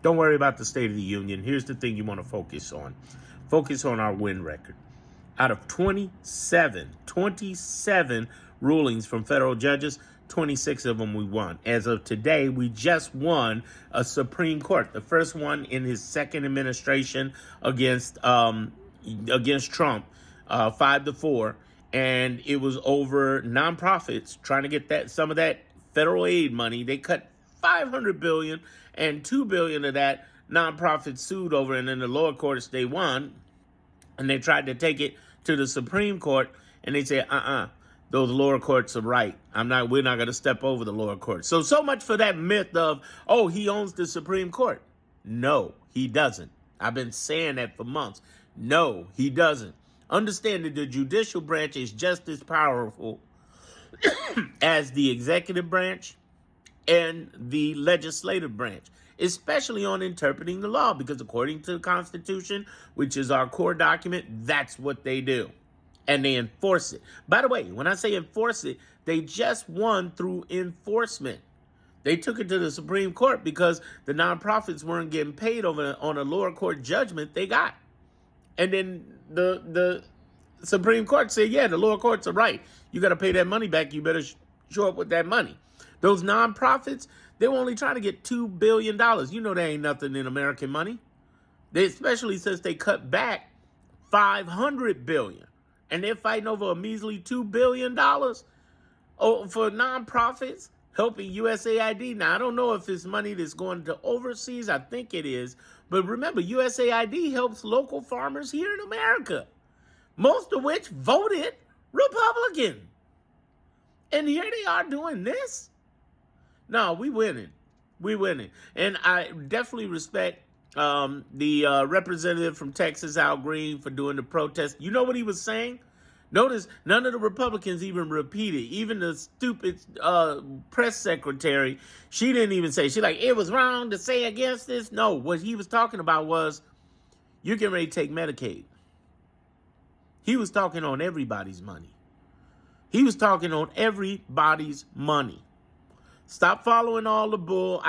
Don't worry about the State of the Union. Here's the thing you want to focus on. Focus on our win record. Out of 27 rulings from federal judges, 26 of them we won. As of today, we just won a Supreme Court, the first one in his second administration against Trump, 5-4, and it was over nonprofits trying to get some of that federal aid money. They cut $500 billion, and $2 billion of that nonprofits sued over, and in the lower courts they won, and they tried to take it to the Supreme Court, and they said, those lower courts are right. We're not going to step over the lower courts. So much for that myth of, oh, he owns the Supreme Court. No, he doesn't. I've been saying that for months. No, he doesn't. Understand that the judicial branch is just as powerful as the executive branch and the legislative branch, especially on interpreting the law, because according to the Constitution, which is our core document, that's what they do. And they enforce it. By the way, when I say enforce it, they just won through enforcement. They took it to the Supreme Court because the nonprofits weren't getting paid on a lower court judgment they got. And then the Supreme Court said, yeah, the lower courts are right. You got to pay that money back. You better show up with that money. Those nonprofits, they were only trying to get $2 billion. You know, there ain't nothing in American money. Especially since they cut back $500 billion. And they're fighting over a measly $2 billion for nonprofits helping USAID. Now, I don't know if it's money that's going to overseas. I think it is. But remember, USAID helps local farmers here in America, most of which voted Republican. And here they are doing this? No, we winning. We winning. And I definitely respect the representative from Texas, Al Green, for doing the protest. You know what he was saying? Notice none of the Republicans even repeated. Even the stupid press secretary, she didn't even say. She it was wrong to say against this. No, what he was talking about was, you're getting ready to take Medicaid. He was talking on everybody's money. He was talking on everybody's money. Stop following all the bull.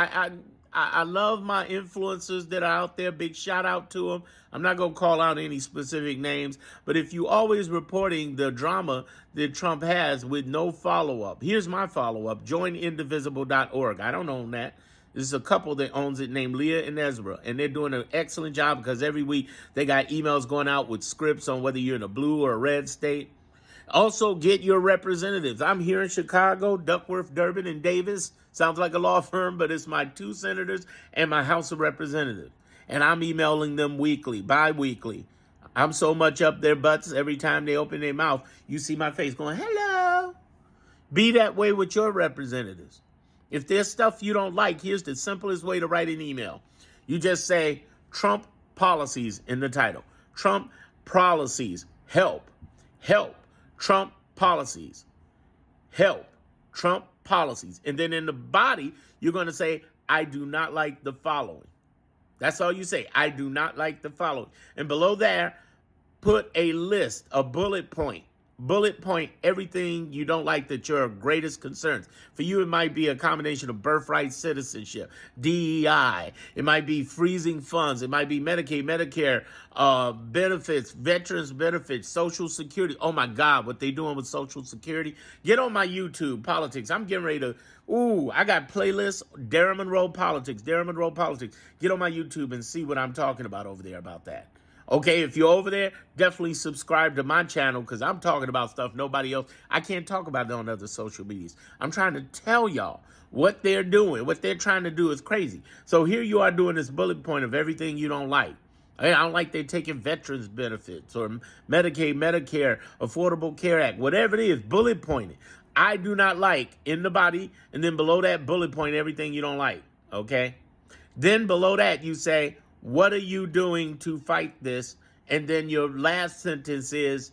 I love my influencers that are out there. Big shout out to them. I'm not going to call out any specific names, but if you always reporting the drama that Trump has with no follow-up, here's my follow-up. Joinindivisible.org. I don't own that. There's a couple that owns it named Leah and Ezra, and they're doing an excellent job because every week they got emails going out with scripts on whether you're in a blue or a red state. Also, get your representatives. I'm here in Chicago, Duckworth, Durbin, and Davis. Sounds like a law firm, but it's my 2 senators and my House of Representatives. And I'm emailing them weekly, bi-weekly. I'm so much up their butts every time they open their mouth, you see my face going, hello. Be that way with your representatives. If there's stuff you don't like, here's the simplest way to write an email. You just say Trump policies in the title. Trump policies, help. Trump policies, help. Trump policies. And then in the body, you're going to say, I do not like the following. That's all you say. I do not like the following. And below there, put a list, a bullet point. Bullet point everything you don't like that your greatest concerns. For you, it might be a combination of birthright citizenship, DEI. It might be freezing funds. It might be Medicaid, Medicare, benefits, veterans benefits, Social Security. Oh my God, what they doing with Social Security? Get on my YouTube, politics. I'm getting ready to, I got playlists, Darren Monroe Politics. Get on my YouTube and see what I'm talking about over there about that. Okay, if you're over there, definitely subscribe to my channel because I'm talking about stuff nobody else. I can't talk about it on other social medias. I'm trying to tell y'all what they're doing. What they're trying to do is crazy. So here you are doing this bullet point of everything you don't like. I don't like they're taking veterans benefits or Medicaid, Medicare, Affordable Care Act, whatever it is, bullet point it. I do not like in the body, and then below that bullet point everything you don't like, okay? Then below that you say, what are you doing to fight this? And then your last sentence is,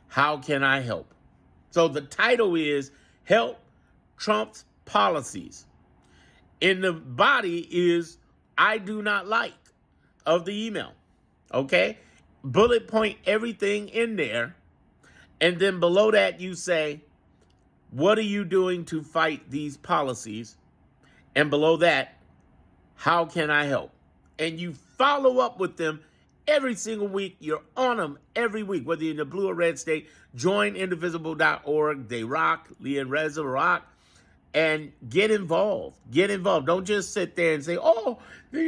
how can I help? So the title is Help Trump's Policies. In the body is I do not like of the email. Okay? Bullet point everything in there. And then below that you say, what are you doing to fight these policies? And below that, how can I help? and you follow up with them every single week. You're on them every week, whether you're in the blue or red state. Join indivisible.org. They rock. Lee and Reza rock. And get involved. Get involved. Don't just sit there and say, oh,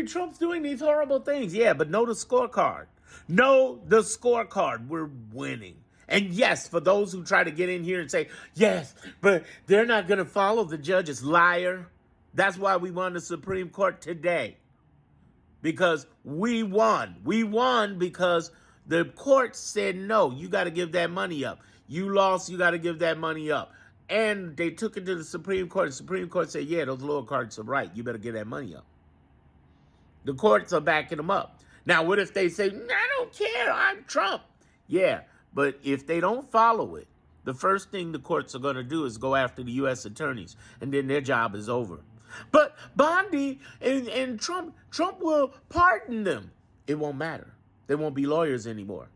Trump's doing these horrible things. Yeah, but know the scorecard. Know the scorecard. We're winning. And yes, for those who try to get in here and say, yes, but they're not going to follow the judges. Liar. That's why we won the Supreme Court today. Because we won. We won because the court said, no, you got to give that money up. You lost, you got to give that money up. And they took it to the Supreme Court. The Supreme Court said, yeah, those lower courts are right. You better give that money up. The courts are backing them up. Now, what if they say, I don't care, I'm Trump? Yeah, but if they don't follow it, the first thing the courts are going to do is go after the U.S. attorneys, and then their job is over. But Bondi and Trump will pardon them. It won't matter. They won't be lawyers anymore.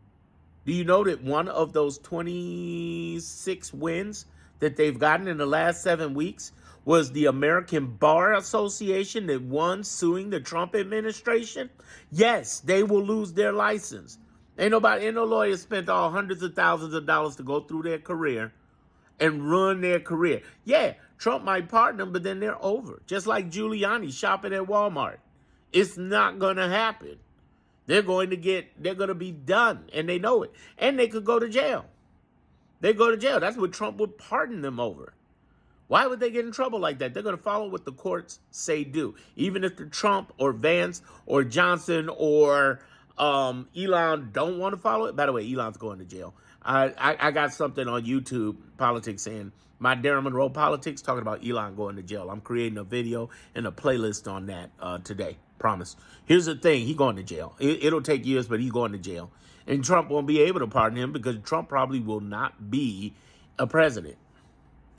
Do you know that one of those 26 wins that they've gotten in the last 7 weeks was the American Bar Association that won suing the Trump administration? Yes, they will lose their license. Ain't no lawyer spent all hundreds of thousands of dollars to go through their career and ruin their career. Yeah, Trump might pardon them, but then they're over. Just like Giuliani shopping at Walmart. It's not going to happen. They're going to be done, and they know it. And they could go to jail. They go to jail. That's what Trump would pardon them over. Why would they get in trouble like that? They're going to follow what the courts say do. Even if the Trump or Vance or Johnson or Elon don't want to follow it. By the way, Elon's going to jail. I got something on YouTube, politics, saying my Darren Monroe politics, talking about Elon going to jail. I'm creating a video and a playlist on that today. Promise. Here's the thing. He's going to jail. It'll take years, but he's going to jail. And Trump won't be able to pardon him because Trump probably will not be a president.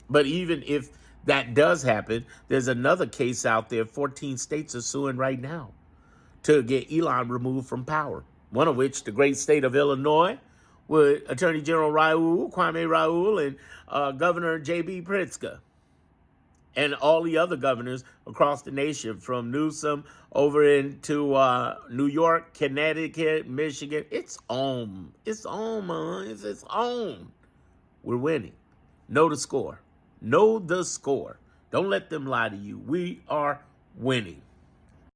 But even if that does happen, there's another case out there. 14 states are suing right now to get Elon removed from power. One of which, the great state of Illinois, with Attorney General Kwame Raoul, and Governor J.B. Pritzker. And all the other governors across the nation, from Newsom over into New York, Connecticut, Michigan. It's on. It's on, man. It's on. We're winning. Know the score. Know the score. Don't let them lie to you. We are winning.